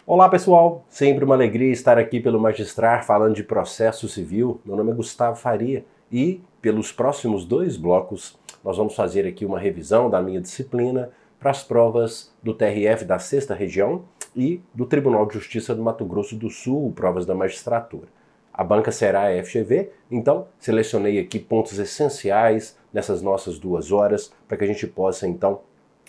Olá pessoal, sempre uma alegria estar aqui pelo Magistrar falando de processo civil. Meu nome é Gustavo Faria e pelos próximos 2 blocos nós vamos fazer aqui uma revisão da minha disciplina para as provas do TRF da 6ª Região e do Tribunal de Justiça do Mato Grosso do Sul, provas da magistratura. A banca será a FGV, então selecionei aqui pontos essenciais nessas nossas 2 horas para que a gente possa então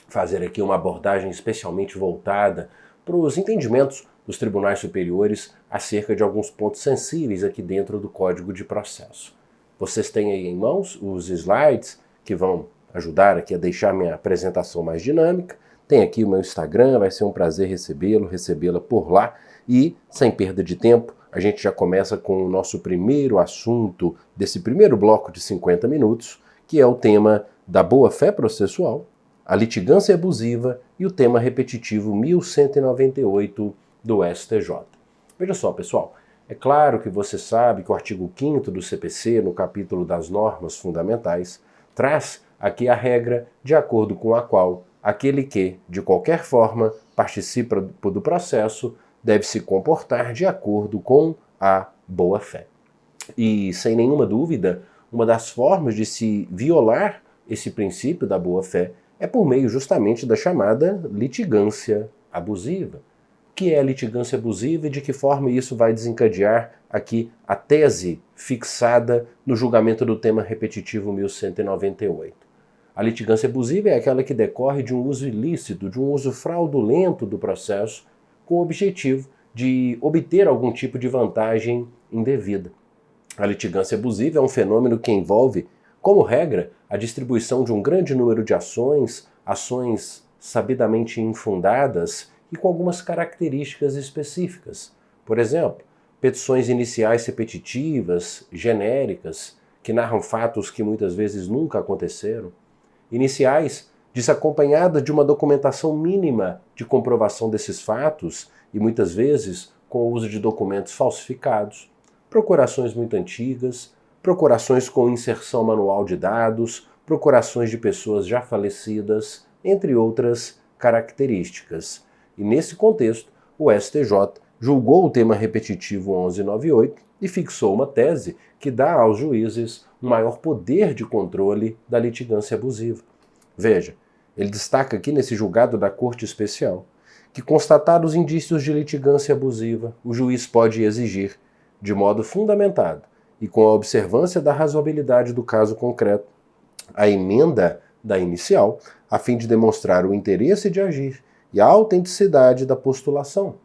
fazer aqui uma abordagem especialmente voltada para os entendimentos dos tribunais superiores acerca de alguns pontos sensíveis aqui dentro do Código de Processo. Vocês têm aí em mãos os slides que vão ajudar aqui a deixar minha apresentação mais dinâmica. Tem aqui o meu Instagram, vai ser um prazer recebê-la por lá. E, sem perda de tempo, a gente já começa com o nosso primeiro assunto desse primeiro bloco de 50 minutos, que é o tema da boa-fé processual, a litigância abusiva e o tema repetitivo 1198 do STJ. Veja só, pessoal, é claro que você sabe que o artigo 5º do CPC, no capítulo das normas fundamentais, traz aqui a regra de acordo com a qual aquele que, de qualquer forma, participa do processo deve se comportar de acordo com a boa-fé. E, sem nenhuma dúvida, uma das formas de se violar esse princípio da boa-fé é por meio justamente da chamada litigância abusiva. O que é a litigância abusiva e de que forma isso vai desencadear aqui a tese fixada no julgamento do tema repetitivo 1198. A litigância abusiva é aquela que decorre de um uso ilícito, de um uso fraudulento do processo, com o objetivo de obter algum tipo de vantagem indevida. A litigância abusiva é um fenômeno que envolve, como regra, a distribuição de um grande número de ações sabidamente infundadas e com algumas características específicas. Por exemplo, petições iniciais repetitivas, genéricas, que narram fatos que muitas vezes nunca aconteceram. Iniciais desacompanhadas de uma documentação mínima de comprovação desses fatos e muitas vezes com o uso de documentos falsificados. Procurações muito antigas, procurações com inserção manual de dados, procurações de pessoas já falecidas, entre outras características. E nesse contexto, o STJ julgou o tema repetitivo 1198 e fixou uma tese que dá aos juízes um maior poder de controle da litigância abusiva. Veja, ele destaca aqui nesse julgado da Corte Especial que, constatados indícios de litigância abusiva, o juiz pode exigir, de modo fundamentado, e com a observância da razoabilidade do caso concreto, a emenda da inicial, a fim de demonstrar o interesse de agir e a autenticidade da postulação,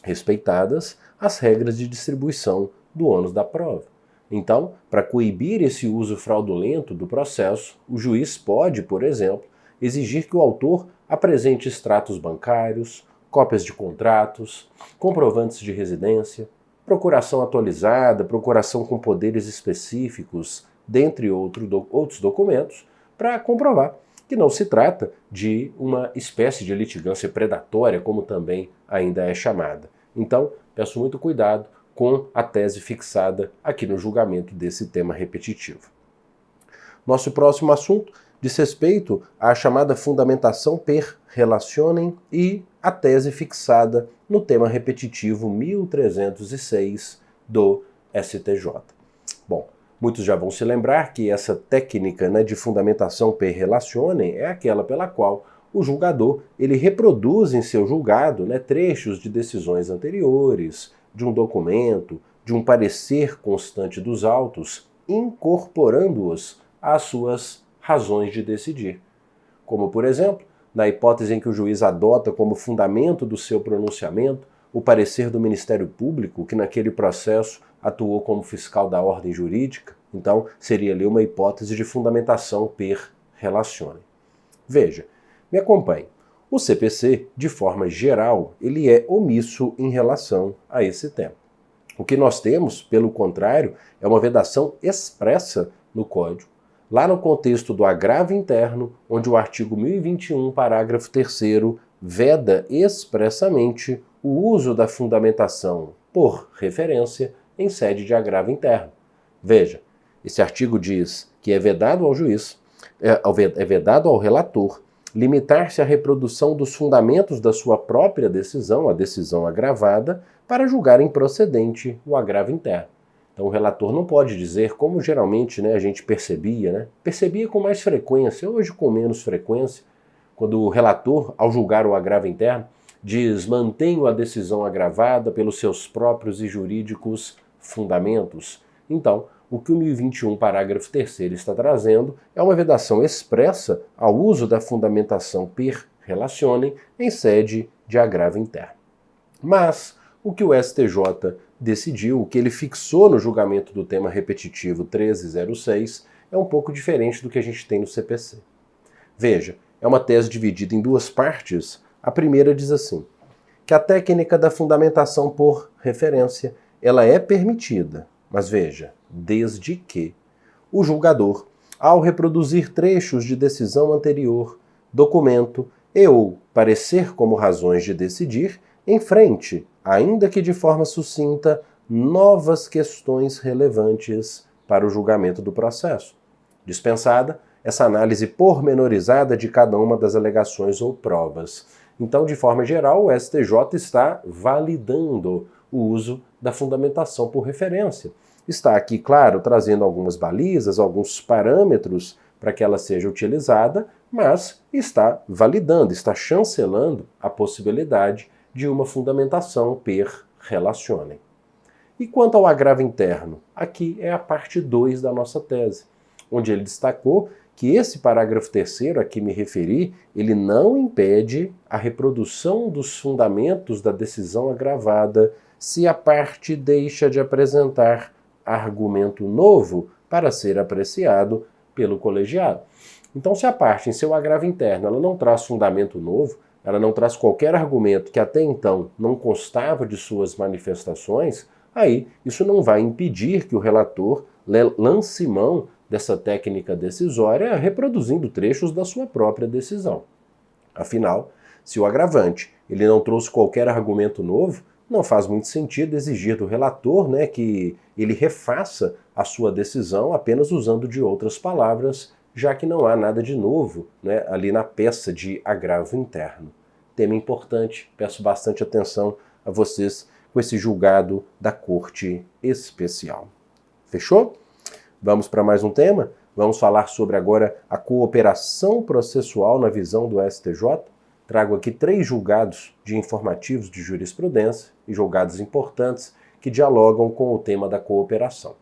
respeitadas as regras de distribuição do ônus da prova. Então, para coibir esse uso fraudulento do processo, o juiz pode, por exemplo, exigir que o autor apresente extratos bancários, cópias de contratos, comprovantes de residência, procuração atualizada, procuração com poderes específicos, dentre outros documentos, para comprovar que não se trata de uma espécie de litigância predatória, como também ainda é chamada. Então, peço muito cuidado com a tese fixada aqui no julgamento desse tema repetitivo. Nosso próximo assunto diz respeito à chamada fundamentação per relationem e a tese fixada no tema repetitivo 1306 do STJ. Bom, muitos já vão se lembrar que essa técnica de fundamentação per relationem é aquela pela qual o julgador ele reproduz em seu julgado trechos de decisões anteriores, de um documento, de um parecer constante dos autos, incorporando-os às suas razões de decidir. Como, por exemplo, na hipótese em que o juiz adota como fundamento do seu pronunciamento o parecer do Ministério Público, que naquele processo atuou como fiscal da ordem jurídica, então seria ali uma hipótese de fundamentação per relationem. Veja, me acompanhe. O CPC, de forma geral, ele é omisso em relação a esse tema. O que nós temos, pelo contrário, é uma vedação expressa no Código, lá no contexto do agravo interno, onde o artigo 1021, parágrafo 3º, veda expressamente o uso da fundamentação por referência em sede de agravo interno. Veja, esse artigo diz que é vedado ao juiz, é vedado ao relator limitar-se à reprodução dos fundamentos da sua própria decisão, a decisão agravada, para julgar improcedente o agravo interno. Então o relator não pode dizer, como geralmente a gente percebia, percebia com mais frequência, hoje com menos frequência, quando o relator, ao julgar o agravo interno, diz: mantenho a decisão agravada pelos seus próprios e jurídicos fundamentos. Então, o que o 1021, parágrafo 3º, está trazendo é uma vedação expressa ao uso da fundamentação per relationem em sede de agravo interno. Mas o que o STJ decidiu, o que ele fixou no julgamento do tema repetitivo 1306, é um pouco diferente do que a gente tem no CPC. Veja, é uma tese dividida em duas partes. A primeira diz assim, que a técnica da fundamentação por referência, ela é permitida, mas veja, desde que o julgador, ao reproduzir trechos de decisão anterior, documento e ou parecer como razões de decidir, enfrente, ainda que de forma sucinta, novas questões relevantes para o julgamento do processo. Dispensada essa análise pormenorizada de cada uma das alegações ou provas. Então, de forma geral, o STJ está validando o uso da fundamentação por referência. Está aqui, claro, trazendo algumas balizas, alguns parâmetros para que ela seja utilizada, mas está validando, está chancelando a possibilidade de uma fundamentação per relationem. E quanto ao agravo interno? Aqui é a parte 2 da nossa tese, onde ele destacou que esse parágrafo 3º a que me referi, ele não impede a reprodução dos fundamentos da decisão agravada se a parte deixa de apresentar argumento novo para ser apreciado pelo colegiado. Então, se a parte, em seu agravo interno, ela não traz fundamento novo, ela não traz qualquer argumento que até então não constava de suas manifestações, aí isso não vai impedir que o relator lance mão dessa técnica decisória reproduzindo trechos da sua própria decisão. Afinal, se o agravante ele não trouxe qualquer argumento novo, não faz muito sentido exigir do relator que ele refaça a sua decisão apenas usando de outras palavras, já que não há nada de novo ali na peça de agravo interno. Tema importante, peço bastante atenção a vocês com esse julgado da Corte Especial. Fechou? Vamos para mais um tema? Vamos falar sobre agora a cooperação processual na visão do STJ. Trago aqui 3 julgados de informativos de jurisprudência e julgados importantes que dialogam com o tema da cooperação.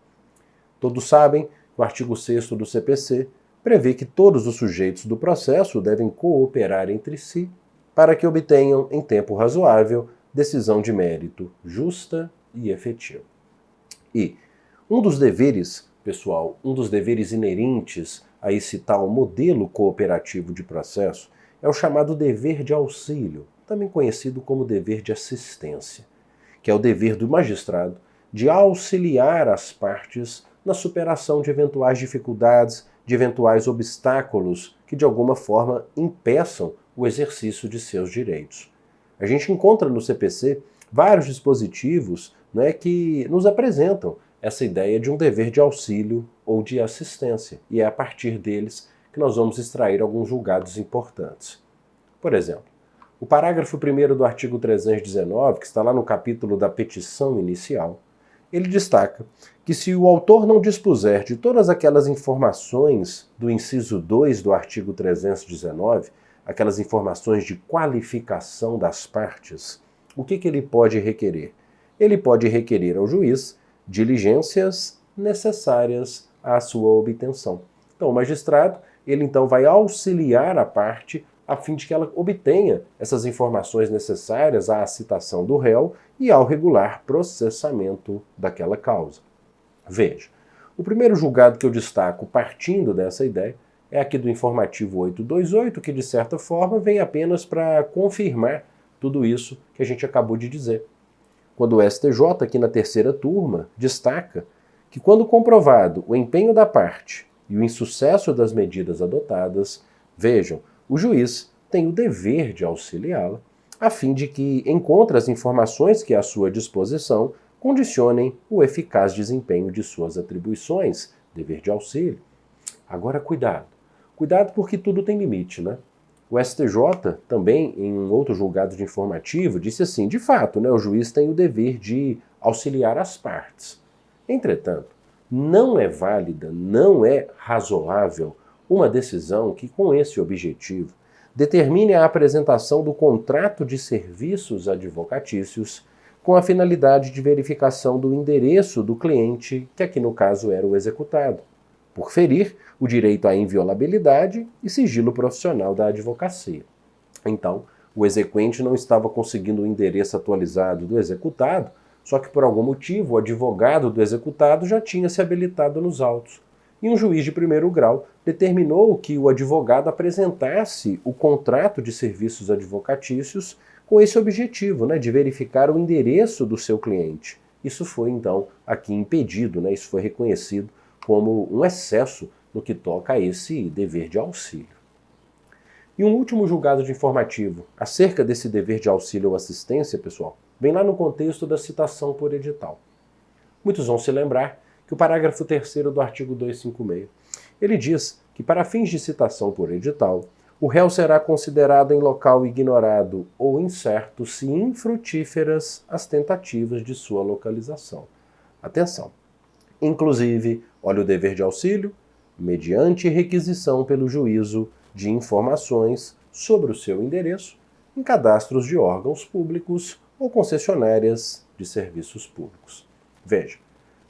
Todos sabem que o artigo 6º do CPC prevê que todos os sujeitos do processo devem cooperar entre si para que obtenham, em tempo razoável, decisão de mérito justa e efetiva. E um dos deveres, pessoal, um dos deveres inerentes a esse tal modelo cooperativo de processo é o chamado dever de auxílio, também conhecido como dever de assistência, que é o dever do magistrado de auxiliar as partes na superação de eventuais dificuldades, de eventuais obstáculos que de alguma forma impeçam o exercício de seus direitos. A gente encontra no CPC vários dispositivos que nos apresentam essa ideia de um dever de auxílio ou de assistência, e é a partir deles que nós vamos extrair alguns julgados importantes. Por exemplo, o parágrafo 1º do artigo 319, que está lá no capítulo da petição inicial, ele destaca que se o autor não dispuser de todas aquelas informações do inciso 2 do artigo 319, aquelas informações de qualificação das partes, o que ele pode requerer? Ele pode requerer ao juiz diligências necessárias à sua obtenção. Então, o magistrado, ele então vai auxiliar a parte a fim de que ela obtenha essas informações necessárias à citação do réu e ao regular processamento daquela causa. Veja, o primeiro julgado que eu destaco partindo dessa ideia é aqui do informativo 828, que de certa forma vem apenas para confirmar tudo isso que a gente acabou de dizer. Quando o STJ, aqui na 3ª turma, destaca que quando comprovado o empenho da parte e o insucesso das medidas adotadas, vejam, o juiz tem o dever de auxiliá-la, a fim de que encontre as informações que à sua disposição condicionem o eficaz desempenho de suas atribuições, dever de auxílio. Agora, cuidado. Cuidado porque tudo tem limite, O STJ, também, em um outro julgado de informativo, disse assim, de fato, né, o juiz tem o dever de auxiliar as partes. Entretanto, não é válida, não é razoável uma decisão que, com esse objetivo, determine a apresentação do contrato de serviços advocatícios com a finalidade de verificação do endereço do cliente, que aqui no caso era o executado, por ferir o direito à inviolabilidade e sigilo profissional da advocacia. Então, o exequente não estava conseguindo o endereço atualizado do executado, só que por algum motivo o advogado do executado já tinha se habilitado nos autos. E um juiz de primeiro grau determinou que o advogado apresentasse o contrato de serviços advocatícios com esse objetivo, né, de verificar o endereço do seu cliente. Isso foi, então, aqui impedido, né, isso foi reconhecido como um excesso no que toca a esse dever de auxílio. E um último julgado de informativo acerca desse dever de auxílio ou assistência, pessoal, vem lá no contexto da citação por edital. Muitos vão se lembrar que o parágrafo 3º do artigo 256, ele diz que para fins de citação por edital, o réu será considerado em local ignorado ou incerto se infrutíferas as tentativas de sua localização. Atenção! Inclusive, olha o dever de auxílio, mediante requisição pelo juízo de informações sobre o seu endereço em cadastros de órgãos públicos ou concessionárias de serviços públicos. Veja,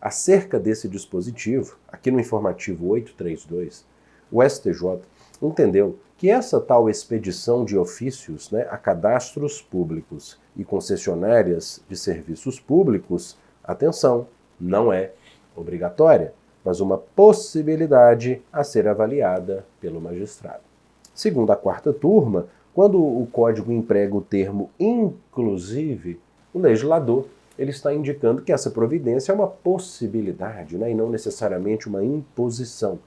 acerca desse dispositivo, aqui no informativo 832, o STJ entendeu que essa tal expedição de ofícios, né, a cadastros públicos e concessionárias de serviços públicos, atenção, não é obrigatória, mas uma possibilidade a ser avaliada pelo magistrado. Segundo a quarta turma, quando o Código emprega o termo inclusive, o legislador ele está indicando que essa providência é uma possibilidade, né, e não necessariamente uma imposição,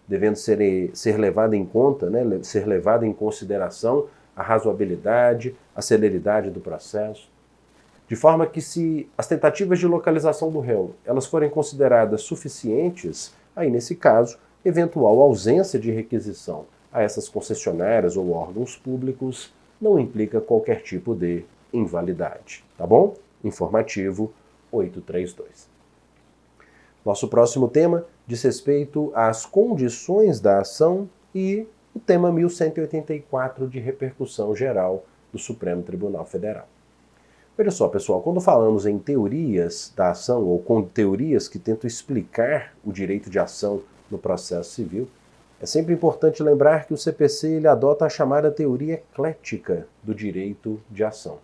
devendo ser levada em conta, né, ser levada em consideração a razoabilidade, a celeridade do processo. De forma que se as tentativas de localização do réu elas forem consideradas suficientes, aí nesse caso, eventual ausência de requisição a essas concessionárias ou órgãos públicos não implica qualquer tipo de invalidade. Tá bom? Informativo 832. Nosso próximo tema diz respeito às condições da ação e o tema 1184 de repercussão geral do Supremo Tribunal Federal. Olha só, pessoal, quando falamos em teorias da ação ou com teorias que tentam explicar o direito de ação no processo civil, é sempre importante lembrar que o CPC ele adota a chamada teoria eclética do direito de ação.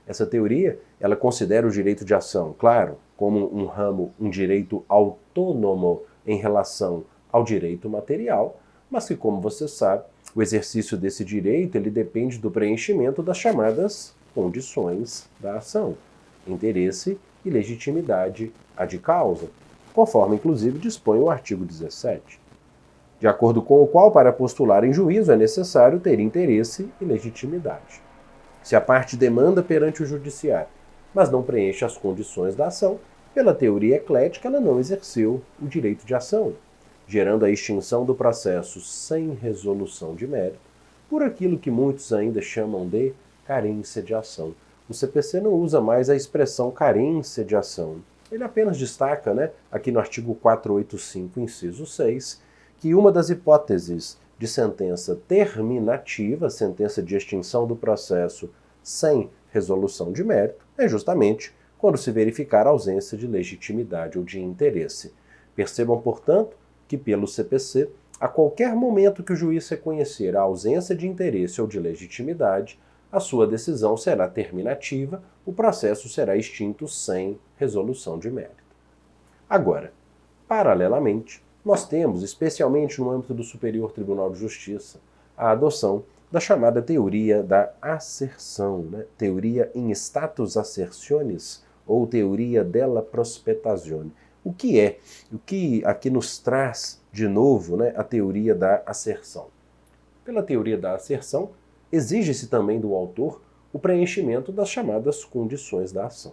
Essa teoria, ela considera o direito de ação, claro, como um ramo, um direito autônomo em relação ao direito material, mas que, como você sabe, o exercício desse direito ele depende do preenchimento das chamadas condições da ação, interesse e legitimidade ad causa, conforme inclusive dispõe o artigo 17, de acordo com o qual, para postular em juízo, é necessário ter interesse e legitimidade. Se a parte demanda perante o judiciário, mas não preenche as condições da ação, pela teoria eclética ela não exerceu o direito de ação, gerando a extinção do processo sem resolução de mérito, por aquilo que muitos ainda chamam de carência de ação. O CPC não usa mais a expressão carência de ação. Ele apenas destaca, né, aqui no artigo 485, inciso 6, que uma das hipóteses de sentença terminativa, sentença de extinção do processo sem resolução de mérito, é justamente quando se verificar a ausência de legitimidade ou de interesse. Percebam, portanto, que pelo CPC, a qualquer momento que o juiz reconhecer a ausência de interesse ou de legitimidade, a sua decisão será terminativa, o processo será extinto sem resolução de mérito. Agora, paralelamente, nós temos, especialmente no âmbito do Superior Tribunal de Justiça, a adoção da chamada teoria da asserção, né? Teoria in status assertionis ou teoria della prospetazione. O que é? O que aqui nos traz de novo, né, a teoria da asserção? Pela teoria da asserção, exige-se também do autor o preenchimento das chamadas condições da ação.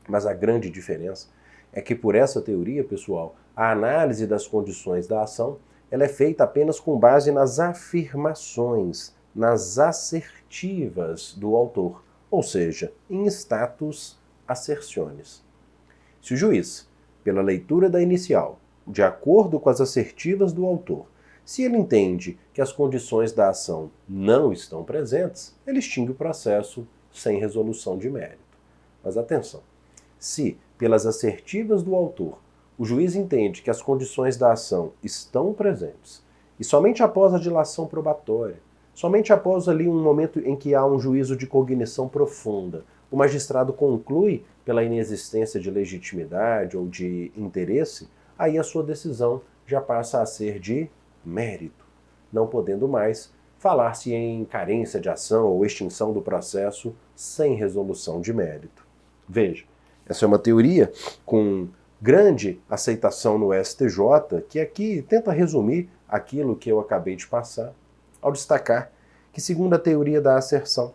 Mas a grande diferença é que por essa teoria, pessoal, a análise das condições da ação ela é feita apenas com base nas afirmações, nas assertivas do autor, ou seja, em status assertiones. Se o juiz, pela leitura da inicial, de acordo com as assertivas do autor, se ele entende que as condições da ação não estão presentes, ele extingue o processo sem resolução de mérito. Mas atenção, se, pelas assertivas do autor, o juiz entende que as condições da ação estão presentes, e somente após a dilação probatória, somente após ali um momento em que há um juízo de cognição profunda, o magistrado conclui pela inexistência de legitimidade ou de interesse, aí a sua decisão já passa a ser de mérito, não podendo mais falar-se em carência de ação ou extinção do processo sem resolução de mérito. Veja, essa é uma teoria com grande aceitação no STJ, que aqui tenta resumir aquilo que eu acabei de passar, ao destacar que, segundo a teoria da asserção,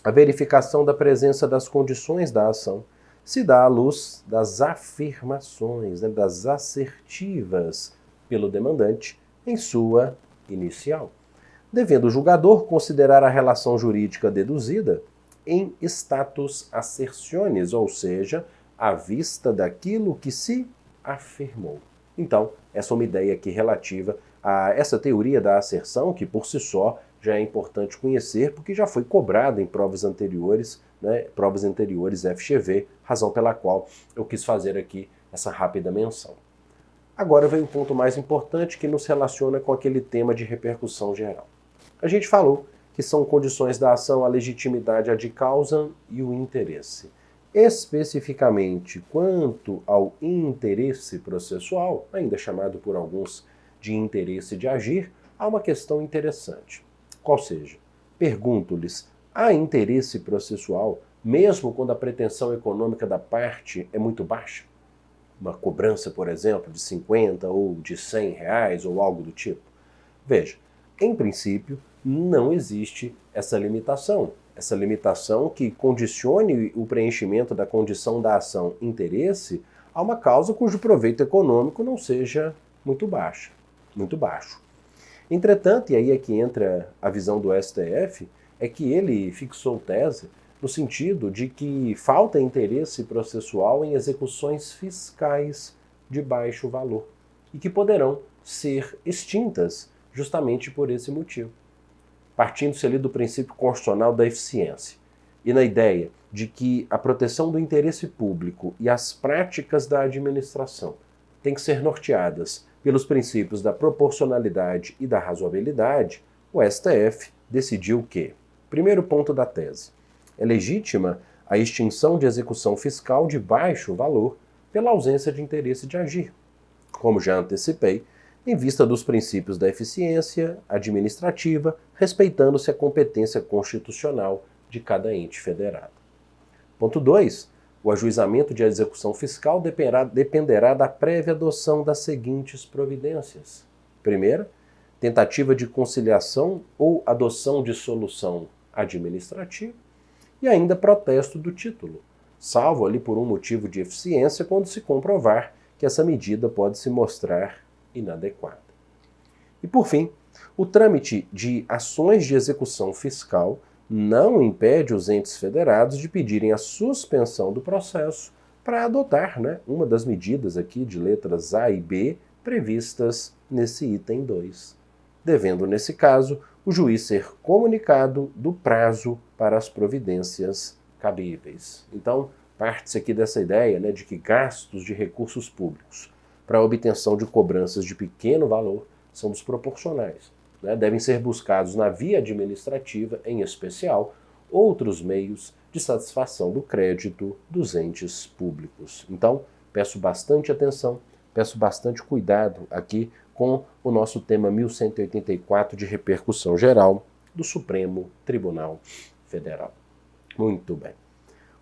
a verificação da presença das condições da ação se dá à luz das afirmações, das assertivas pelo demandante em sua inicial, devendo o julgador considerar a relação jurídica deduzida em status assertiones, ou seja, à vista daquilo que se afirmou. Então, essa é uma ideia aqui relativa a essa teoria da asserção, que por si só já é importante conhecer, porque já foi cobrada em provas anteriores, provas anteriores FGV, razão pela qual eu quis fazer aqui essa rápida menção. Agora vem o ponto mais importante que nos relaciona com aquele tema de repercussão geral. A gente falou que são condições da ação a legitimidade ad causam e o interesse. Especificamente quanto ao interesse processual, ainda chamado por alguns de interesse de agir, há uma questão interessante. Qual seja, pergunto-lhes, há interesse processual mesmo quando a pretensão econômica da parte é muito baixa? Uma cobrança, por exemplo, de 50 ou de 100 reais ou algo do tipo? Veja, em princípio, não existe essa limitação que condicione o preenchimento da condição da ação interesse a uma causa cujo proveito econômico não seja muito baixo. Entretanto, e aí é que entra a visão do STF, é que ele fixou tese no sentido de que falta interesse processual em execuções fiscais de baixo valor e que poderão ser extintas justamente por esse motivo. Partindo-se ali do princípio constitucional da eficiência e na ideia de que a proteção do interesse público e as práticas da administração têm que ser norteadas pelos princípios da proporcionalidade e da razoabilidade, o STF decidiu que, primeiro ponto da tese, é legítima a extinção de execução fiscal de baixo valor pela ausência de interesse de agir, como já antecipei, em vista dos princípios da eficiência administrativa, respeitando-se a competência constitucional de cada ente federado. Ponto 2. O ajuizamento de execução fiscal dependerá da prévia adoção das seguintes providências. Primeira, tentativa de conciliação ou adoção de solução administrativa e ainda protesto do título, salvo ali por um motivo de eficiência quando se comprovar que essa medida pode se mostrar inadequada. E por fim, o trâmite de ações de execução fiscal não impede os entes federados de pedirem a suspensão do processo para adotar uma das medidas aqui de letras A e B previstas nesse item 2, devendo, nesse caso, o juiz ser comunicado do prazo para as providências cabíveis. Então, parte-se aqui dessa ideia de que gastos de recursos públicos para a obtenção de cobranças de pequeno valor são desproporcionais. Devem ser buscados na via administrativa, em especial, outros meios de satisfação do crédito dos entes públicos. Então, peço bastante atenção, peço bastante cuidado aqui com o nosso tema 1184 de repercussão geral do Supremo Tribunal Federal. Muito bem.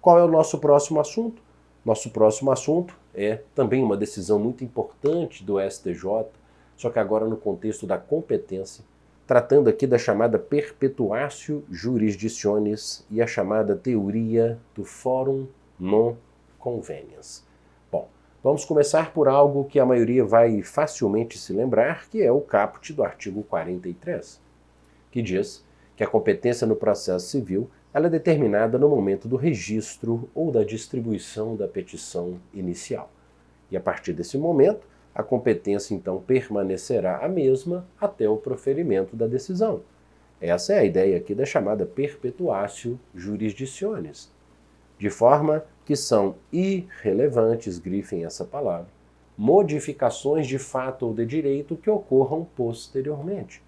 Qual é o nosso próximo assunto? Nosso próximo assunto é também uma decisão muito importante do STJ, só que agora no contexto da competência, tratando aqui da chamada perpetuatio jurisdictionis e a chamada teoria do forum non conveniens. Bom, vamos começar por algo que a maioria vai facilmente se lembrar, que é o caput do artigo 43, que diz que a competência no processo civil ela é determinada no momento do registro ou da distribuição da petição inicial. E a partir desse momento, a competência então permanecerá a mesma até o proferimento da decisão. Essa é a ideia aqui da chamada perpetuatio jurisdicionis. De forma que são irrelevantes, grifem essa palavra, modificações de fato ou de direito que ocorram posteriormente,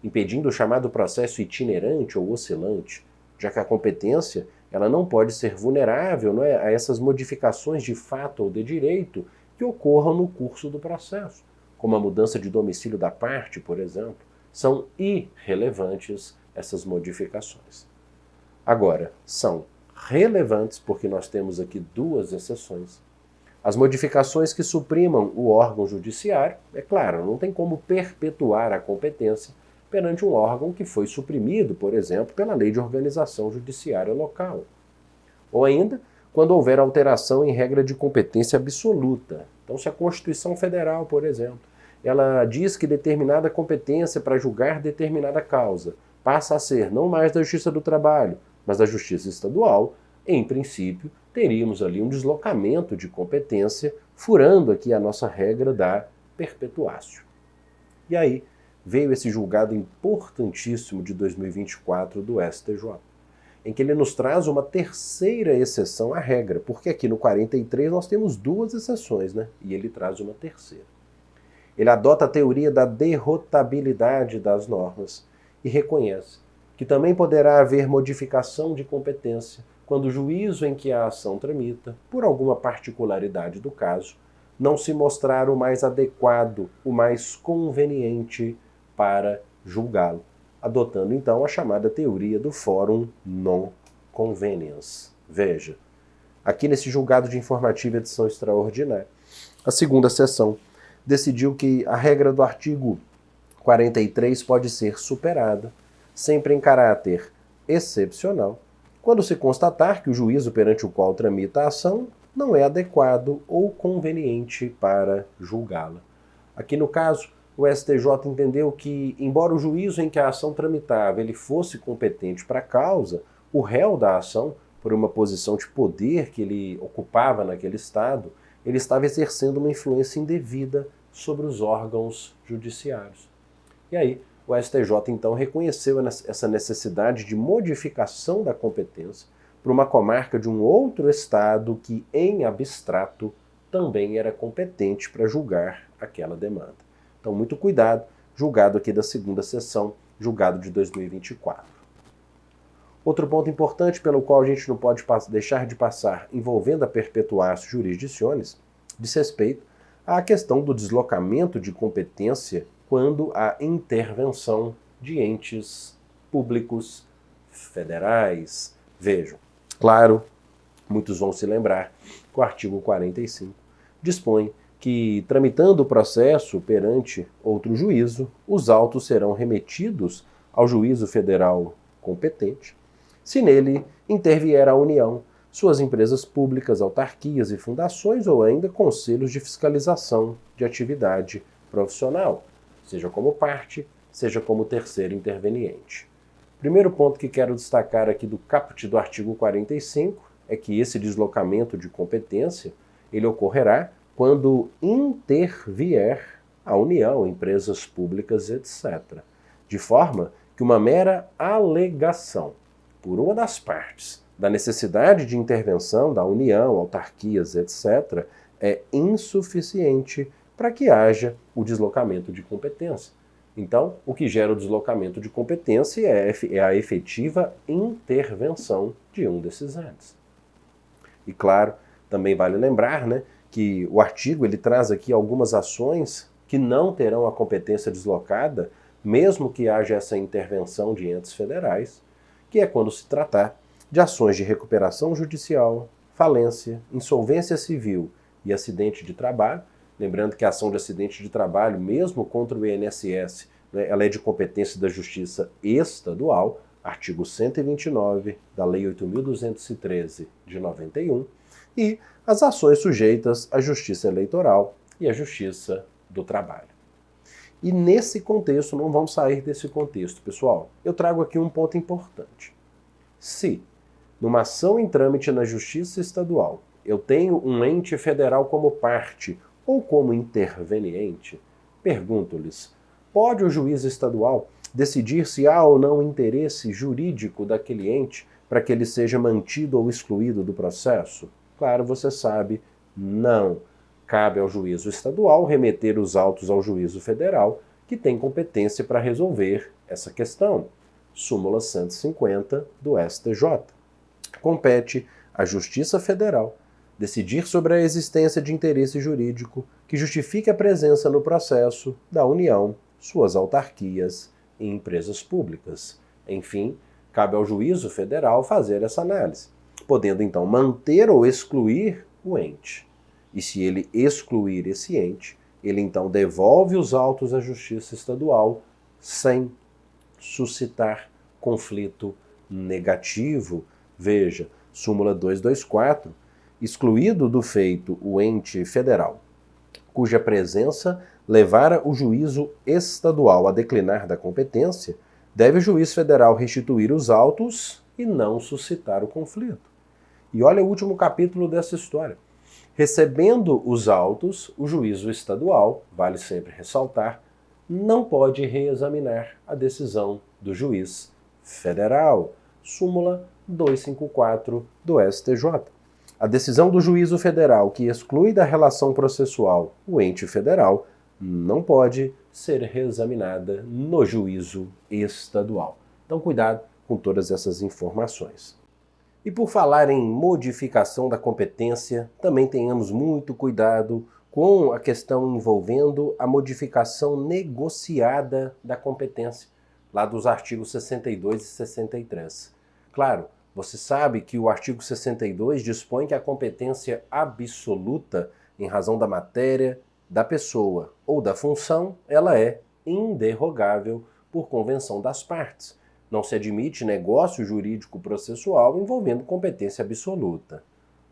impedindo o chamado processo itinerante ou oscilante, já que a competência ela não pode ser vulnerável, a essas modificações de fato ou de direito que ocorram no curso do processo, como a mudança de domicílio da parte, por exemplo. São irrelevantes essas modificações. Agora, são relevantes porque nós temos aqui duas exceções. As modificações que suprimam o órgão judiciário, é claro, não tem como perpetuar a competência perante um órgão que foi suprimido, por exemplo, pela Lei de Organização Judiciária Local. Ou ainda, quando houver alteração em regra de competência absoluta. Então, se a Constituição Federal, por exemplo, ela diz que determinada competência para julgar determinada causa passa a ser não mais da Justiça do Trabalho, mas da Justiça Estadual, em princípio, teríamos ali um deslocamento de competência, furando aqui a nossa regra da perpetuatio. E aí veio esse julgado importantíssimo de 2024 do STJ, em que ele nos traz uma terceira exceção à regra, porque aqui no 43 nós temos duas exceções, e ele traz uma terceira. Ele adota a teoria da derrotabilidade das normas e reconhece que também poderá haver modificação de competência quando o juízo em que a ação tramita, por alguma particularidade do caso, não se mostrar o mais adequado, o mais conveniente para julgá-lo, adotando então a chamada teoria do fórum non conveniens. Veja, aqui nesse julgado de informativa edição extraordinária, a segunda sessão decidiu que a regra do artigo 43 pode ser superada, sempre em caráter excepcional, quando se constatar que o juízo perante o qual tramita a ação não é adequado ou conveniente para julgá-la. Aqui no caso, o STJ entendeu que, embora o juízo em que a ação tramitava ele fosse competente para a causa, o réu da ação, por uma posição de poder que ele ocupava naquele estado, ele estava exercendo uma influência indevida sobre os órgãos judiciários. E aí, o STJ então reconheceu essa necessidade de modificação da competência para uma comarca de um outro estado que, em abstrato, também era competente para julgar aquela demanda. Então, muito cuidado, julgado aqui da segunda sessão, julgado de 2024. Outro ponto importante pelo qual a gente não pode deixar de passar envolvendo a perpetuatio jurisdicionis diz respeito à questão do deslocamento de competência quando há intervenção de entes públicos federais. Vejam, claro, muitos vão se lembrar que o artigo 45 dispõe que, tramitando o processo perante outro juízo, os autos serão remetidos ao juízo federal competente, se nele intervier a União, suas empresas públicas, autarquias e fundações ou ainda conselhos de fiscalização de atividade profissional, seja como parte, seja como terceiro interveniente. Primeiro ponto que quero destacar aqui do caput do artigo 45 é que esse deslocamento de competência ele ocorrerá quando intervier a União, empresas públicas, etc. De forma que uma mera alegação por uma das partes da necessidade de intervenção da União, autarquias, etc., é insuficiente para que haja o deslocamento de competência. Então, o que gera o deslocamento de competência é a efetiva intervenção de um desses entes. E claro, também vale lembrar, que o artigo ele traz aqui algumas ações que não terão a competência deslocada, mesmo que haja essa intervenção de entes federais, que é quando se tratar de ações de recuperação judicial, falência, insolvência civil e acidente de trabalho. Lembrando que a ação de acidente de trabalho, mesmo contra o INSS, ela é de competência da Justiça Estadual, artigo 129 da Lei 8.213 de 91, e as ações sujeitas à Justiça Eleitoral e à Justiça do Trabalho. E nesse contexto, não vamos sair desse contexto, pessoal. Eu trago aqui um ponto importante. Se, numa ação em trâmite na Justiça Estadual, eu tenho um ente federal como parte ou como interveniente, pergunto-lhes, pode o juiz estadual decidir se há ou não interesse jurídico daquele ente para que ele seja mantido ou excluído do processo? Claro, você sabe, não. Cabe ao juízo estadual remeter os autos ao juízo federal, que tem competência para resolver essa questão. Súmula 150 do STJ. Compete à Justiça Federal decidir sobre a existência de interesse jurídico que justifique a presença no processo da União, suas autarquias e empresas públicas. Enfim, cabe ao juízo federal fazer essa análise, podendo então manter ou excluir o ente. E se ele excluir esse ente, ele então devolve os autos à Justiça Estadual sem suscitar conflito negativo. Veja, súmula 224, excluído do feito o ente federal, cuja presença levara o juízo estadual a declinar da competência, deve o juiz federal restituir os autos e não suscitar o conflito. E olha o último capítulo dessa história. Recebendo os autos, o juízo estadual, vale sempre ressaltar, não pode reexaminar a decisão do juiz federal. Súmula 254 do STJ. A decisão do juízo federal que exclui da relação processual o ente federal não pode ser reexaminada no juízo estadual. Então, cuidado com todas essas informações. E por falar em modificação da competência, também tenhamos muito cuidado com a questão envolvendo a modificação negociada da competência, lá dos artigos 62 e 63. Claro, você sabe que o artigo 62 dispõe que a competência absoluta, em razão da matéria, da pessoa ou da função, ela é inderrogável por convenção das partes. Não se admite negócio jurídico processual envolvendo competência absoluta.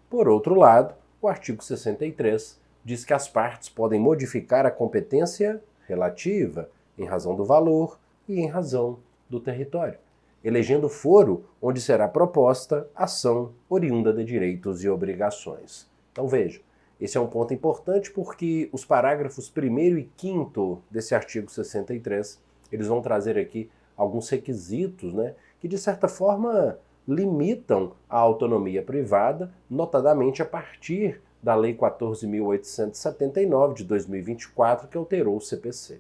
Por outro lado, o artigo 63 diz que as partes podem modificar a competência relativa em razão do valor e em razão do território, elegendo foro onde será proposta ação oriunda de direitos e obrigações. Então veja, esse é um ponto importante porque os parágrafos 1º e 5º desse artigo 63, eles vão trazer aqui alguns requisitos, que de certa forma limitam a autonomia privada, notadamente a partir da Lei 14.879 de 2024, que alterou o CPC.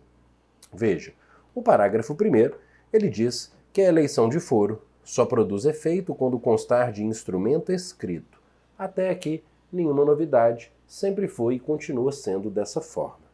Veja, o parágrafo 1º, ele diz que a eleição de foro só produz efeito quando constar de instrumento escrito. Até aqui, nenhuma novidade, sempre foi e continua sendo dessa forma.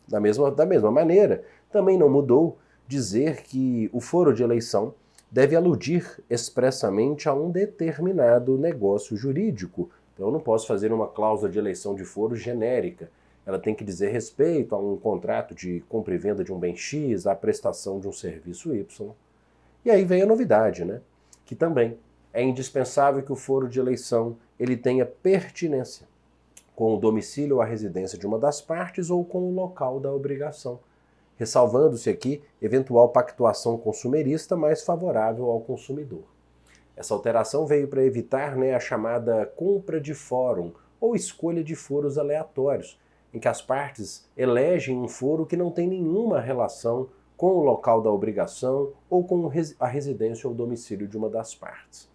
Da mesma maneira, também não mudou dizer que o foro de eleição deve aludir expressamente a um determinado negócio jurídico. Então eu não posso fazer uma cláusula de eleição de foro genérica. Ela tem que dizer respeito a um contrato de compra e venda de um bem X, à prestação de um serviço Y. E aí vem a novidade, que também é indispensável que o foro de eleição ele tenha pertinência com o domicílio ou a residência de uma das partes ou com o local da obrigação, ressalvando-se aqui eventual pactuação consumerista mais favorável ao consumidor. Essa alteração veio para evitar a chamada compra de fórum ou escolha de foros aleatórios, em que as partes elegem um foro que não tem nenhuma relação com o local da obrigação ou com a residência ou domicílio de uma das partes.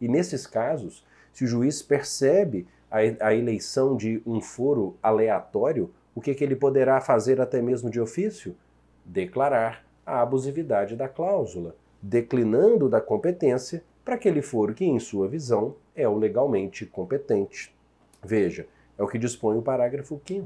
E nesses casos, se o juiz percebe a eleição de um foro aleatório, o que ele poderá fazer até mesmo de ofício? Declarar a abusividade da cláusula, declinando da competência para aquele foro que, em sua visão, é o legalmente competente. Veja, é o que dispõe o parágrafo 5º,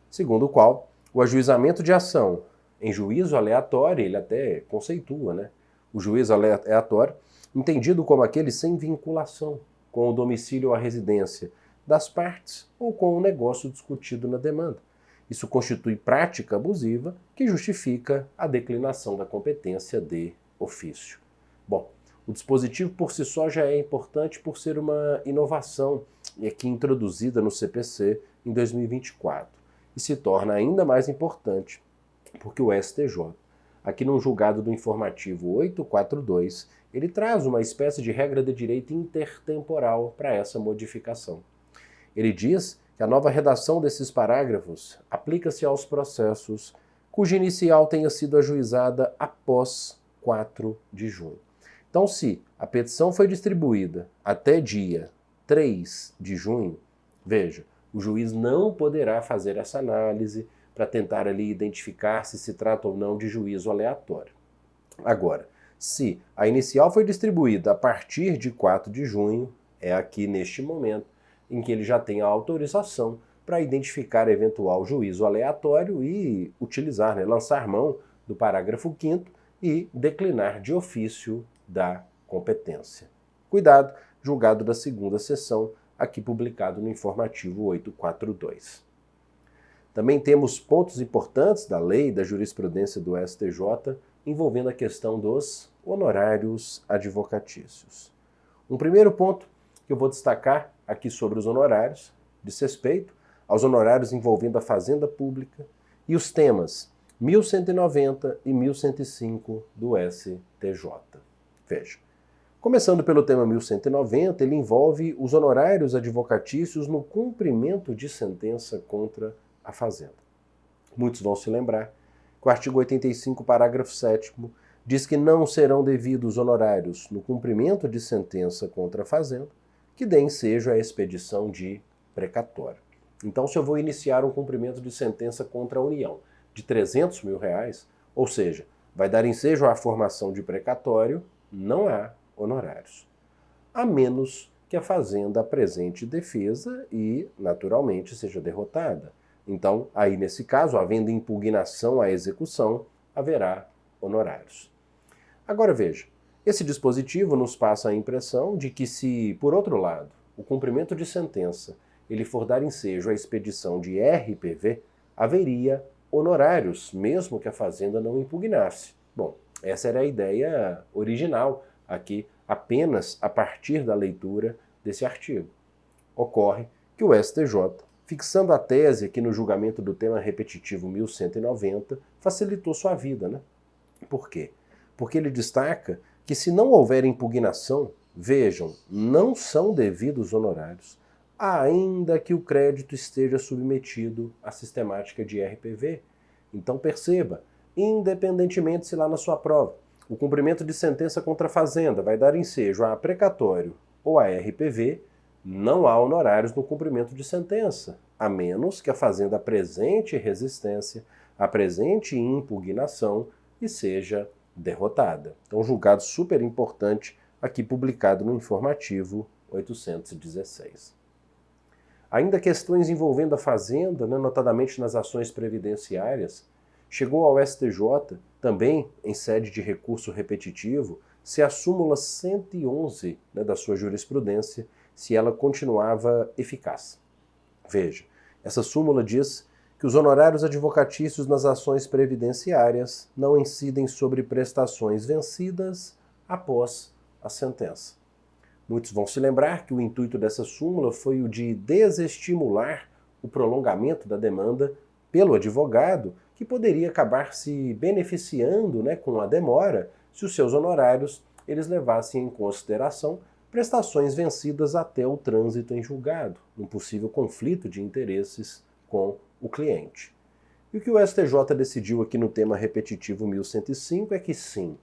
segundo o qual o ajuizamento de ação em juízo aleatório, ele até conceitua, o juízo aleatório, entendido como aquele sem vinculação com o domicílio ou a residência das partes ou com o negócio discutido na demanda. Isso constitui prática abusiva que justifica a declinação da competência de ofício. Bom, o dispositivo por si só já é importante por ser uma inovação aqui introduzida no CPC em 2024 e se torna ainda mais importante Porque o STJ, aqui no julgado do informativo 842, ele traz uma espécie de regra de direito intertemporal para essa modificação. Ele diz que a nova redação desses parágrafos aplica-se aos processos cuja inicial tenha sido ajuizada após 4 de junho. Então, se a petição foi distribuída até dia 3 de junho, veja, o juiz não poderá fazer essa análise para tentar ali identificar se trata ou não de juízo aleatório. Agora, se a inicial foi distribuída a partir de 4 de junho, é aqui neste momento em que ele já tem a autorização para identificar eventual juízo aleatório e utilizar, lançar mão do parágrafo 5º e declinar de ofício da competência. Cuidado, julgado da segunda sessão, aqui publicado no informativo 842. Também temos pontos importantes da lei e da jurisprudência do STJ envolvendo a questão dos honorários advocatícios. Um primeiro ponto que eu vou destacar aqui sobre os honorários diz respeito aos honorários envolvendo a fazenda pública e os temas 1190 e 1105 do STJ. Veja, começando pelo tema 1190, ele envolve os honorários advocatícios no cumprimento de sentença contra a fazenda. Muitos vão se lembrar que o artigo 85, parágrafo 7º, diz que não serão devidos honorários no cumprimento de sentença contra a fazenda que dê ensejo à expedição de precatório. Então, se eu vou iniciar um cumprimento de sentença contra a União de R$300 mil, ou seja, vai dar ensejo à formação de precatório, não há honorários. A menos que a fazenda apresente defesa e, naturalmente, seja derrotada. Então, aí nesse caso, havendo impugnação à execução, haverá honorários. Agora veja, esse dispositivo nos passa a impressão de que se, por outro lado, o cumprimento de sentença ele for dar ensejo à expedição de RPV, haveria honorários, mesmo que a fazenda não impugnasse. Bom, essa era a ideia original aqui, apenas a partir da leitura desse artigo. Ocorre que o STJ, fixando a tese aqui no julgamento do tema repetitivo 1190, facilitou sua vida, né? Por quê? Porque ele destaca que se não houver impugnação, vejam, não são devidos honorários, ainda que o crédito esteja submetido à sistemática de RPV. Então perceba, independentemente se lá na sua prova, o cumprimento de sentença contra a fazenda vai dar ensejo a precatório ou a RPV, não há honorários no cumprimento de sentença, a menos que a fazenda apresente resistência, apresente impugnação e seja derrotada. Então, julgado super importante, aqui publicado no informativo 816. Ainda questões envolvendo a fazenda, notadamente nas ações previdenciárias, chegou ao STJ, também em sede de recurso repetitivo, se a súmula 111 da sua jurisprudência, se ela continuava eficaz. Veja, essa súmula diz que os honorários advocatícios nas ações previdenciárias não incidem sobre prestações vencidas após a sentença. Muitos vão se lembrar que o intuito dessa súmula foi o de desestimular o prolongamento da demanda pelo advogado, que poderia acabar se beneficiando com a demora se os seus honorários eles levassem em consideração prestações vencidas até o trânsito em julgado, num possível conflito de interesses com o cliente. E o que o STJ decidiu aqui no tema repetitivo 1105 é que sim,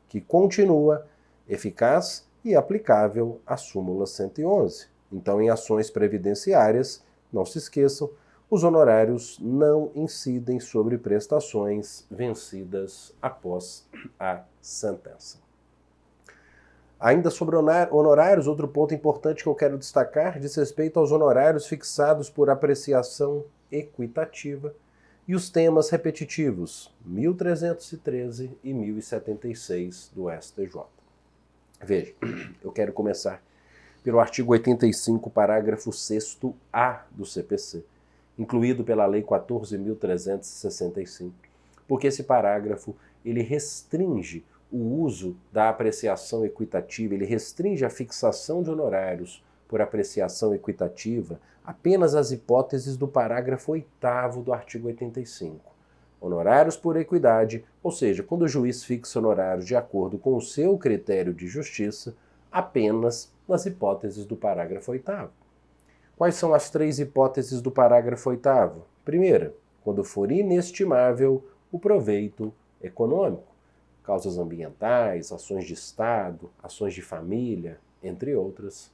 que continua eficaz e aplicável a súmula 111. Então, em ações previdenciárias, não se esqueçam, os honorários não incidem sobre prestações vencidas após a sentença. Ainda sobre honorários, outro ponto importante que eu quero destacar diz respeito aos honorários fixados por apreciação equitativa e os temas repetitivos 1313 e 1076 do STJ. Veja, eu quero começar pelo artigo 85, parágrafo 6º-A do CPC, incluído pela Lei 14.365, porque esse parágrafo ele restringe o uso da apreciação equitativa, ele restringe a fixação de honorários por apreciação equitativa apenas às hipóteses do parágrafo 8º do artigo 85. Honorários por equidade, ou seja, quando o juiz fixa honorários de acordo com o seu critério de justiça, apenas nas hipóteses do parágrafo 8º. Quais são as 3 hipóteses do parágrafo 8º? Primeira, quando for inestimável o proveito econômico, causas ambientais, ações de Estado, ações de família, entre outras.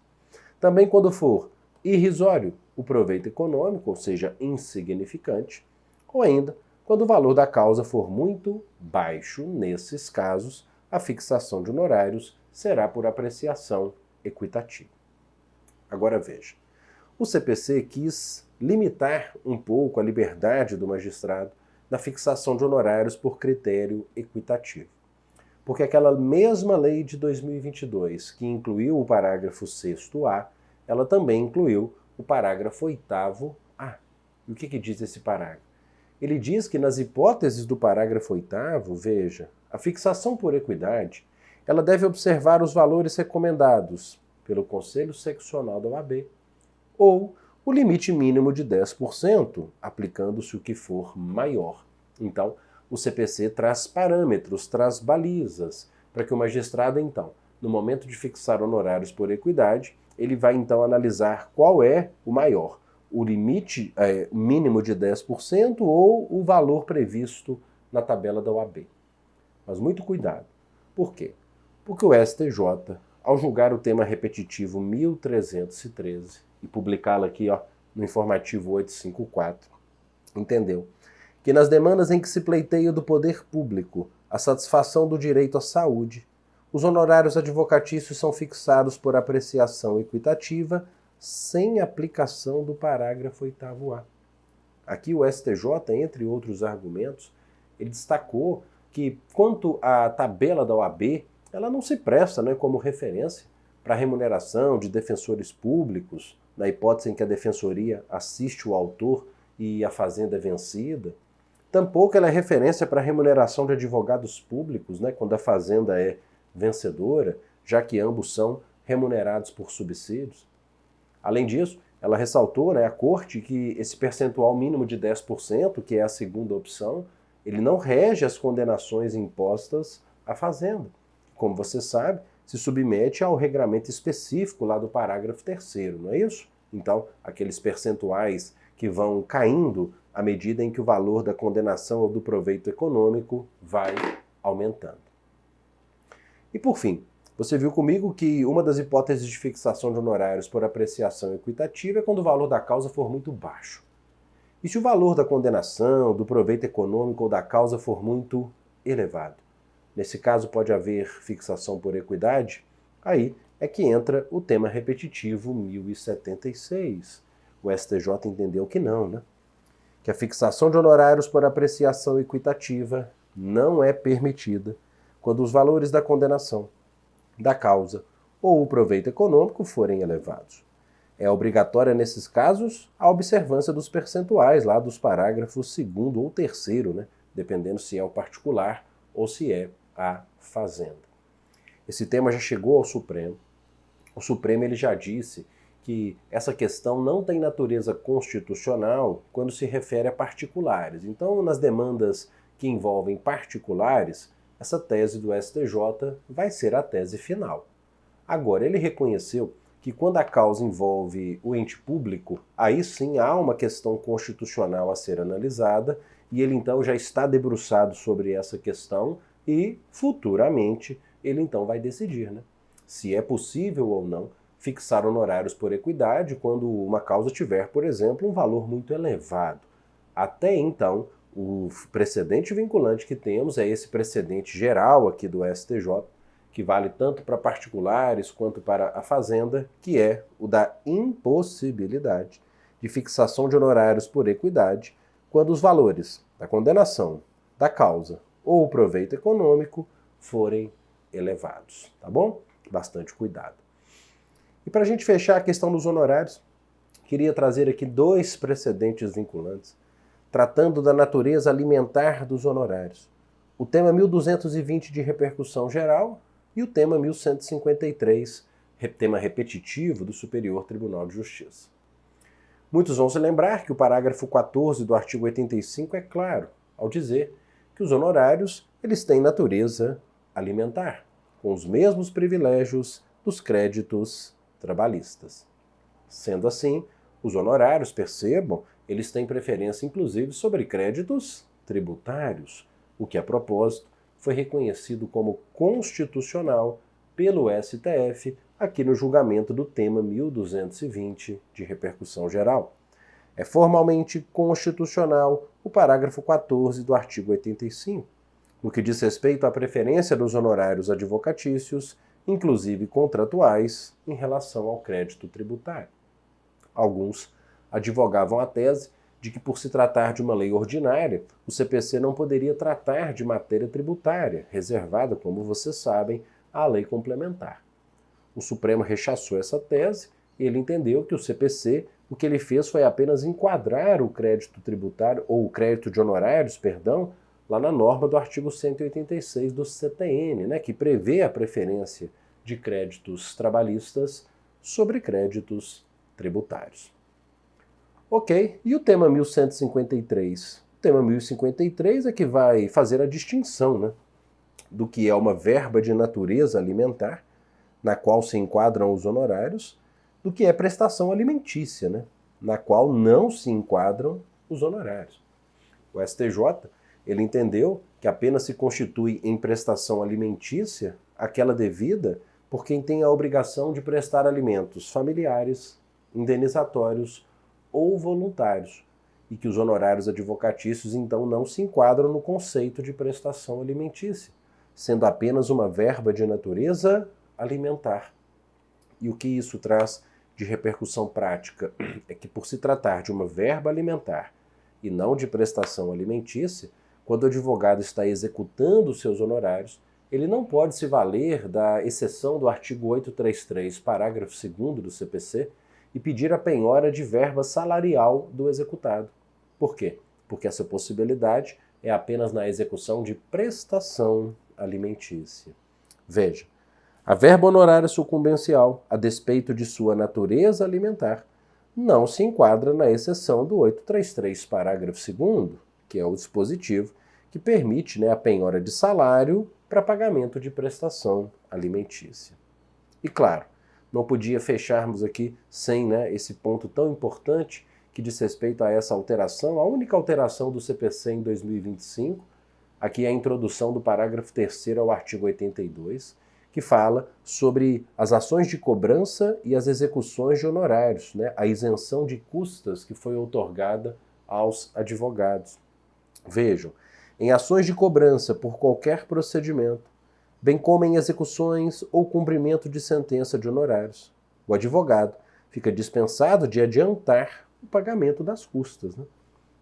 Também quando for irrisório o proveito econômico, ou seja, insignificante, ou ainda quando o valor da causa for muito baixo. Nesses casos, a fixação de honorários será por apreciação equitativa. Agora veja, o CPC quis limitar um pouco a liberdade do magistrado na fixação de honorários por critério equitativo. Porque aquela mesma lei de 2022 que incluiu o parágrafo 6º-A, ela também incluiu o parágrafo 8º-A. E o que diz esse parágrafo? Ele diz que nas hipóteses do parágrafo 8º, veja, a fixação por equidade, ela deve observar os valores recomendados pelo Conselho Seccional da OAB, ou o limite mínimo de 10%, aplicando-se o que for maior. Então, o CPC traz parâmetros, traz balizas, para que o magistrado, então, no momento de fixar honorários por equidade, ele vai, então, analisar qual é o maior, o limite mínimo de 10% ou o valor previsto na tabela da OAB. Mas muito cuidado. Por quê? Porque o STJ, ao julgar o tema repetitivo 1313 e publicá-lo aqui no informativo 854, entendeu que nas demandas em que se pleiteia do poder público a satisfação do direito à saúde, os honorários advocatícios são fixados por apreciação equitativa sem aplicação do parágrafo 8º-A. Aqui o STJ, entre outros argumentos, ele destacou que, quanto à tabela da OAB, ela não se presta como referência para a remuneração de defensores públicos, na hipótese em que a defensoria assiste o autor e a fazenda é vencida. Tampouco ela é referência para a remuneração de advogados públicos, quando a fazenda é vencedora, já que ambos são remunerados por subsídios. Além disso, ela ressaltou, a Corte, que esse percentual mínimo de 10%, que é a segunda opção, ele não rege as condenações impostas à fazenda. Como você sabe, se submete ao regramento específico lá do parágrafo 3º, não é isso? Então, aqueles percentuais que vão caindo à medida em que o valor da condenação ou do proveito econômico vai aumentando. E por fim, você viu comigo que uma das hipóteses de fixação de honorários por apreciação equitativa é quando o valor da causa for muito baixo. E se o valor da condenação, do proveito econômico ou da causa for muito elevado? Nesse caso pode haver fixação por equidade? Aí é que entra o tema repetitivo 1076. O STJ entendeu que não, que a fixação de honorários por apreciação equitativa não é permitida quando os valores da condenação, da causa ou o proveito econômico forem elevados. É obrigatória, nesses casos, a observância dos percentuais lá dos parágrafos 2º ou 3º, dependendo se é o particular ou se é a fazenda. Esse tema já chegou ao Supremo. O Supremo ele já disse que essa questão não tem natureza constitucional quando se refere a particulares. Então, nas demandas que envolvem particulares, essa tese do STJ vai ser a tese final. Agora, ele reconheceu que quando a causa envolve o ente público, aí sim há uma questão constitucional a ser analisada, e ele então já está debruçado sobre essa questão e, futuramente, ele então vai decidir se é possível ou não fixar honorários por equidade quando uma causa tiver, por exemplo, um valor muito elevado. Até então, o precedente vinculante que temos é esse precedente geral aqui do STJ, que vale tanto para particulares quanto para a fazenda, que é o da impossibilidade de fixação de honorários por equidade quando os valores da condenação, da causa ou o proveito econômico forem elevados, tá bom? Bastante cuidado. E para a gente fechar a questão dos honorários, queria trazer aqui 2 precedentes vinculantes, tratando da natureza alimentar dos honorários. O tema 1220 de repercussão geral e o tema 1153, tema repetitivo do Superior Tribunal de Justiça. Muitos vão se lembrar que o parágrafo 14 do artigo 85 é claro. ao dizer que os honorários eles têm natureza alimentar, com os mesmos privilégios dos créditos trabalhistas. Sendo assim, os honorários, percebam, eles têm preferência inclusive sobre créditos tributários, o que, a propósito, foi reconhecido como constitucional pelo STF aqui no julgamento do tema 1220 de repercussão geral. É formalmente constitucional o parágrafo 14 do artigo 85, no que diz respeito à preferência dos honorários advocatícios, inclusive contratuais, em relação ao crédito tributário. Alguns advogavam a tese de que, por se tratar de uma lei ordinária, o CPC não poderia tratar de matéria tributária, reservada, como vocês sabem, à lei complementar. O Supremo rechaçou essa tese e ele entendeu que o CPC, o que ele fez foi apenas enquadrar o crédito tributário, ou o crédito de honorários, perdão, lá na norma do artigo 186 do CTN, né, que prevê a preferência de créditos trabalhistas sobre créditos tributários. Ok, e o tema 1153? O tema 1053 é que vai fazer a distinção, né, do que é uma verba de natureza alimentar, na qual se enquadram os honorários, do que é prestação alimentícia, né, na qual não se enquadram os honorários. O STJ ele entendeu que apenas se constitui em prestação alimentícia aquela devida por quem tem a obrigação de prestar alimentos familiares, indenizatórios ou voluntários, e que os honorários advocatícios então não se enquadram no conceito de prestação alimentícia, sendo apenas uma verba de natureza alimentar. E o que isso traz de repercussão prática é que, por se tratar de uma verba alimentar e não de prestação alimentícia, quando o advogado está executando os seus honorários, ele não pode se valer da exceção do artigo 833, parágrafo 2º do CPC, e pedir a penhora de verba salarial do executado. Por quê? Porque essa possibilidade é apenas na execução de prestação alimentícia. Veja, a verba honorária sucumbencial, a despeito de sua natureza alimentar, não se enquadra na exceção do 833, parágrafo 2º, que é o dispositivo que permite, né, a penhora de salário para pagamento de prestação alimentícia. E claro, não podia fecharmos aqui sem, né, esse ponto tão importante que diz respeito a essa alteração, a única alteração do CPC em 2025, aqui é a introdução do parágrafo 3º ao artigo 82, que fala sobre as ações de cobrança e as execuções de honorários, né, a isenção de custas que foi outorgada aos advogados. Vejam, em ações de cobrança por qualquer procedimento, bem como em execuções ou cumprimento de sentença de honorários, o advogado fica dispensado de adiantar o pagamento das custas, né?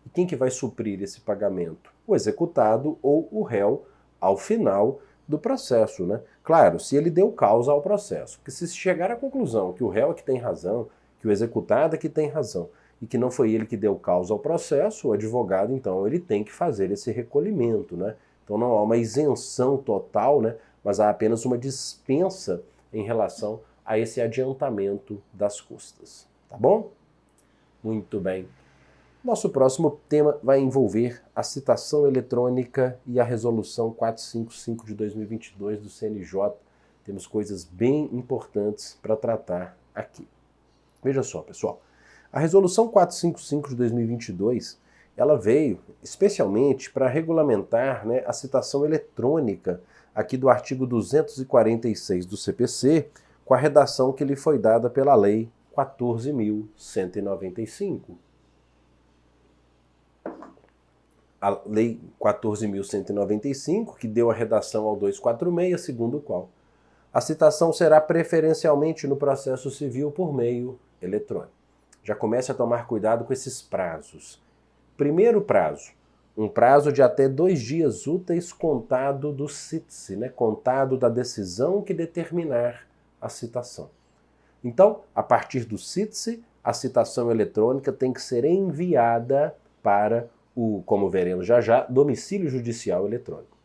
E quem que vai suprir esse pagamento? O executado ou o réu ao final do processo, né? Claro, se ele deu causa ao processo, porque se chegar à conclusão que o réu é que tem razão, que o executado é que tem razão, e que não foi ele que deu causa ao processo, o advogado, então, ele tem que fazer esse recolhimento, né? Então não há uma isenção total, né? Mas há apenas uma dispensa em relação a esse adiantamento das custas. Tá bom? Muito bem. Nosso próximo tema vai envolver a citação eletrônica e a resolução 455 de 2022 do CNJ. Temos coisas bem importantes para tratar aqui. Veja só, pessoal. A resolução 455 de 2022, ela veio especialmente para regulamentar, né, a citação eletrônica aqui do artigo 246 do CPC, com a redação que lhe foi dada pela Lei 14.195. A Lei 14.195, que deu a redação ao 246, segundo o qual a citação será preferencialmente no processo civil por meio eletrônico. Já comece a tomar cuidado com esses prazos. Primeiro prazo, um prazo de até 2 dias úteis contado do cítice, né? Contado da decisão que determinar a citação. Então, a partir do cítice, a citação eletrônica tem que ser enviada para o, como veremos já já, domicílio judicial eletrônico.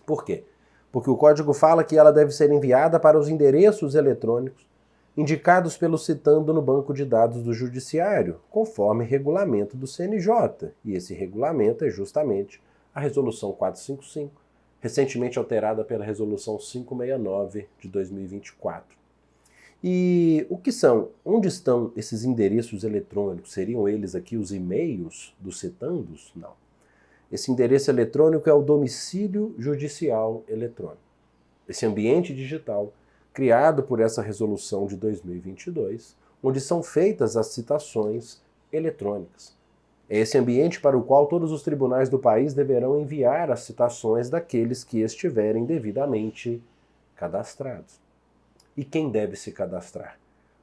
Por quê? Porque o código fala que ela deve ser enviada para os endereços eletrônicos indicados pelo citando no banco de dados do judiciário, conforme regulamento do CNJ. E esse regulamento é justamente a Resolução 455, recentemente alterada pela Resolução 569 de 2024. E o que são? Onde estão esses endereços eletrônicos? Seriam eles aqui os e-mails dos citandos? Não. Esse endereço eletrônico é o domicílio judicial eletrônico. Esse ambiente digital criado por essa resolução de 2022, onde são feitas as citações eletrônicas. É esse ambiente para o qual todos os tribunais do país deverão enviar as citações daqueles que estiverem devidamente cadastrados. E quem deve se cadastrar?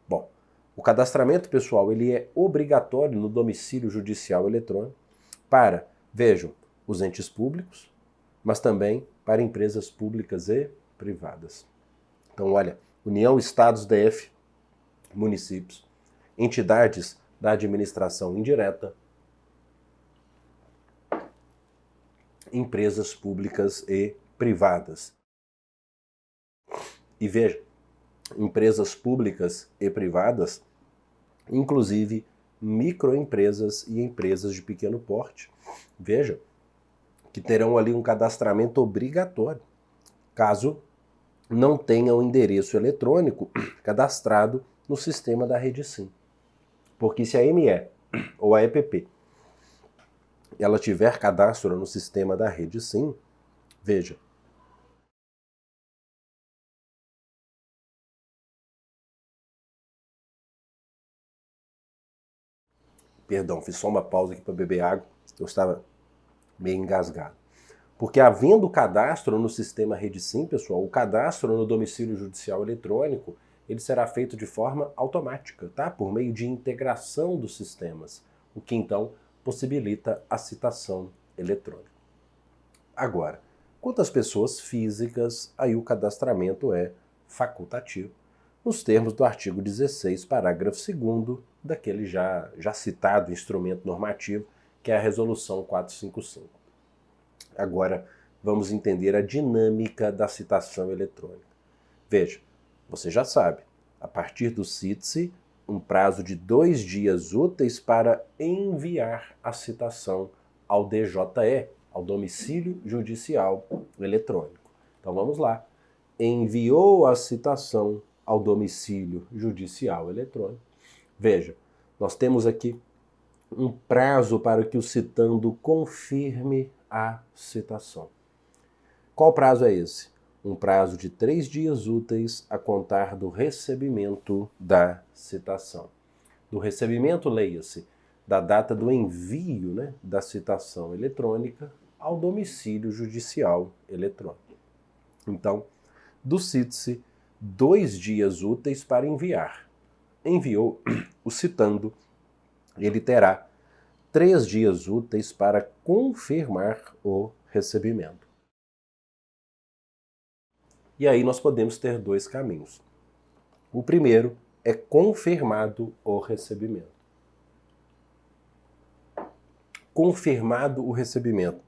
Bom, o cadastramento, pessoal, ele é obrigatório no domicílio judicial eletrônico para, vejam, os entes públicos, mas também para empresas públicas e privadas. Então, olha, União, Estados, DF, municípios, entidades da administração indireta, empresas públicas e privadas. E veja, empresas públicas e privadas, inclusive microempresas e empresas de pequeno porte, veja, que terão ali um cadastramento obrigatório, caso não tenham o endereço eletrônico cadastrado no sistema da Rede Sim. Porque se a ME ou a EPP ela tiver cadastro no sistema da Rede Sim, veja, perdão, fiz só uma pausa aqui para beber água, eu estava meio engasgado. Porque havendo cadastro no sistema Rede Sim, pessoal, o cadastro no domicílio judicial eletrônico, ele será feito de forma automática, tá? Por meio de integração dos sistemas, o que então possibilita a citação eletrônica. Agora, quanto às pessoas físicas, aí o cadastramento é facultativo, nos termos do artigo 16, parágrafo 2º, daquele já citado instrumento normativo, que é a Resolução 455. Agora, vamos entender a dinâmica da citação eletrônica. Veja, você já sabe, a partir do CITSE, um prazo de 2 dias úteis para enviar a citação ao DJE, ao domicílio judicial eletrônico. Então vamos lá. Enviou a citação ao domicílio judicial eletrônico. Veja, nós temos aqui um prazo para que o citando confirme a citação. Qual prazo é esse? Um prazo de 3 dias úteis a contar do recebimento da citação. Do recebimento, leia-se, da data do envio, da citação eletrônica ao domicílio judicial eletrônico. Então, do CITSE, 2 dias úteis para enviar. Enviou o citando, ele terá 3 dias úteis para confirmar o recebimento. E aí nós podemos ter 2 caminhos. O primeiro é confirmado o recebimento. Confirmado o recebimento.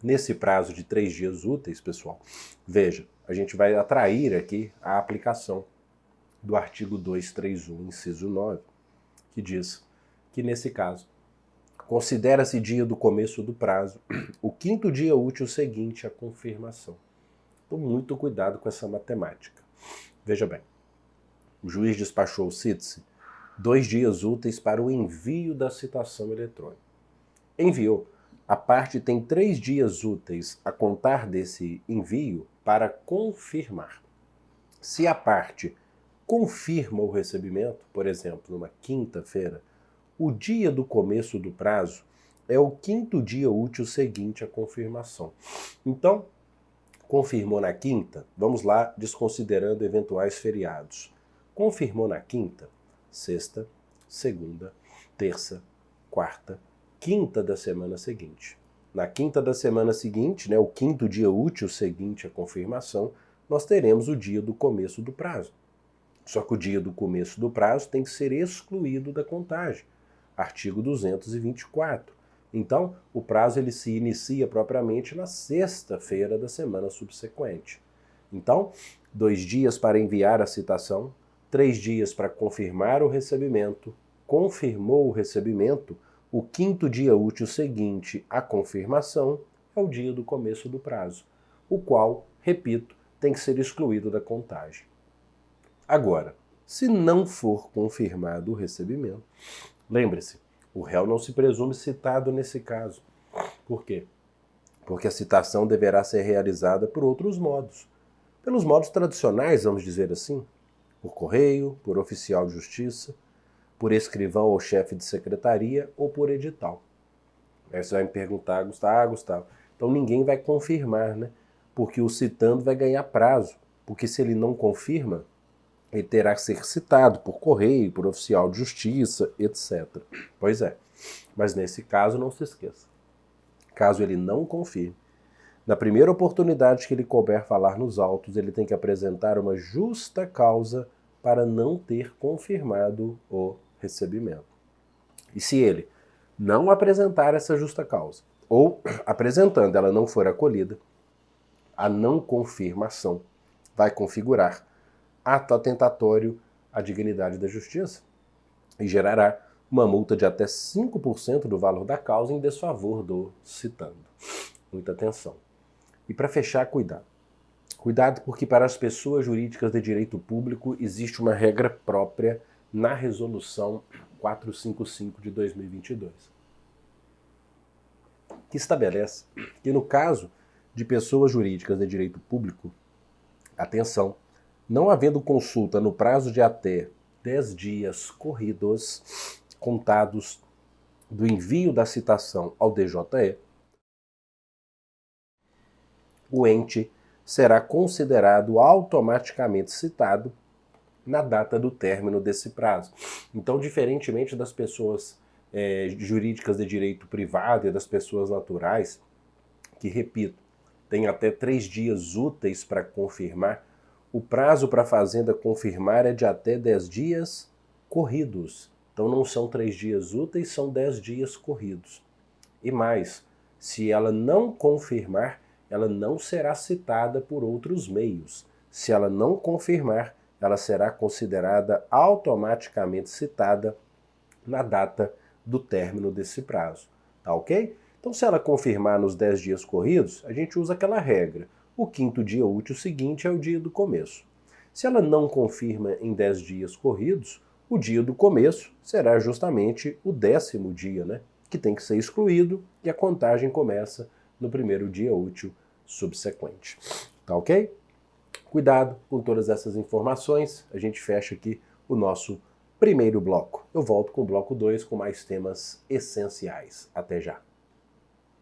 Nesse prazo de 3 dias úteis, pessoal, veja, a gente vai atrair aqui a aplicação do artigo 231, inciso 9, que diz que, nesse caso, considera-se dia do começo do prazo o 5º dia útil seguinte à confirmação. Então, muito cuidado com essa matemática. Veja bem, o juiz despachou o CITSE 2 dias úteis para o envio da citação eletrônica. Enviou. A parte tem 3 dias úteis a contar desse envio para confirmar. Se a parte confirma o recebimento, por exemplo, numa quinta-feira, o dia do começo do prazo é o 5º dia útil seguinte à confirmação. Então, confirmou na quinta, vamos lá, desconsiderando eventuais feriados. Confirmou na quinta, sexta, segunda, terça, quarta, quinta da semana seguinte. Na quinta da semana seguinte, o 5º dia útil seguinte à confirmação, nós teremos o dia do começo do prazo. Só que o dia do começo do prazo tem que ser excluído da contagem. Artigo 224. Então, o prazo ele se inicia propriamente na sexta-feira da semana subsequente. Então, 2 dias para enviar a citação, 3 dias para confirmar o recebimento. Confirmou o recebimento, o quinto dia útil seguinte à confirmação é o dia do começo do prazo, o qual, repito, tem que ser excluído da contagem. Agora, se não for confirmado o recebimento, lembre-se, o réu não se presume citado nesse caso. Por quê? Porque a citação deverá ser realizada por outros modos. Pelos modos tradicionais, vamos dizer assim, por correio, por oficial de justiça, por escrivão ou chefe de secretaria ou por edital. Aí você vai me perguntar, Gustavo, então ninguém vai confirmar, né? Porque o citando vai ganhar prazo, porque se ele não confirma, ele terá que ser citado por correio, por oficial de justiça, etc. Pois é, mas nesse caso não se esqueça. Caso ele não confirme, na primeira oportunidade que ele couber falar nos autos, ele tem que apresentar uma justa causa para não ter confirmado o recebimento. E se ele não apresentar essa justa causa, ou apresentando ela não for acolhida, a não confirmação vai configurar ato atentatório à dignidade da justiça e gerará uma multa de até 5% do valor da causa em desfavor do citando. Muita atenção. E para fechar, cuidado. Cuidado porque para as pessoas jurídicas de direito público existe uma regra própria na Resolução 455 de 2022, que estabelece que no caso de pessoas jurídicas de direito público, atenção, não havendo consulta no prazo de até 10 dias corridos, contados do envio da citação ao DJE, o ente será considerado automaticamente citado na data do término desse prazo. Então, diferentemente das pessoas jurídicas de direito privado e das pessoas naturais, que, repito, tem até 3 dias úteis para confirmar, o prazo para a Fazenda confirmar é de até 10 dias corridos. Então não são 3 dias úteis, são 10 dias corridos. E mais, se ela não confirmar, ela não será citada por outros meios. Se ela não confirmar, ela será considerada automaticamente citada na data do término desse prazo. Tá ok? Então, se ela confirmar nos 10 dias corridos, a gente usa aquela regra. O quinto dia útil seguinte é o dia do começo. Se ela não confirma em 10 dias corridos, o dia do começo será justamente o 10º dia, né? Que tem que ser excluído e a contagem começa no primeiro dia útil subsequente. Tá ok? Cuidado com todas essas informações. A gente fecha aqui o nosso primeiro bloco. Eu volto com o bloco 2 com mais temas essenciais. Até já!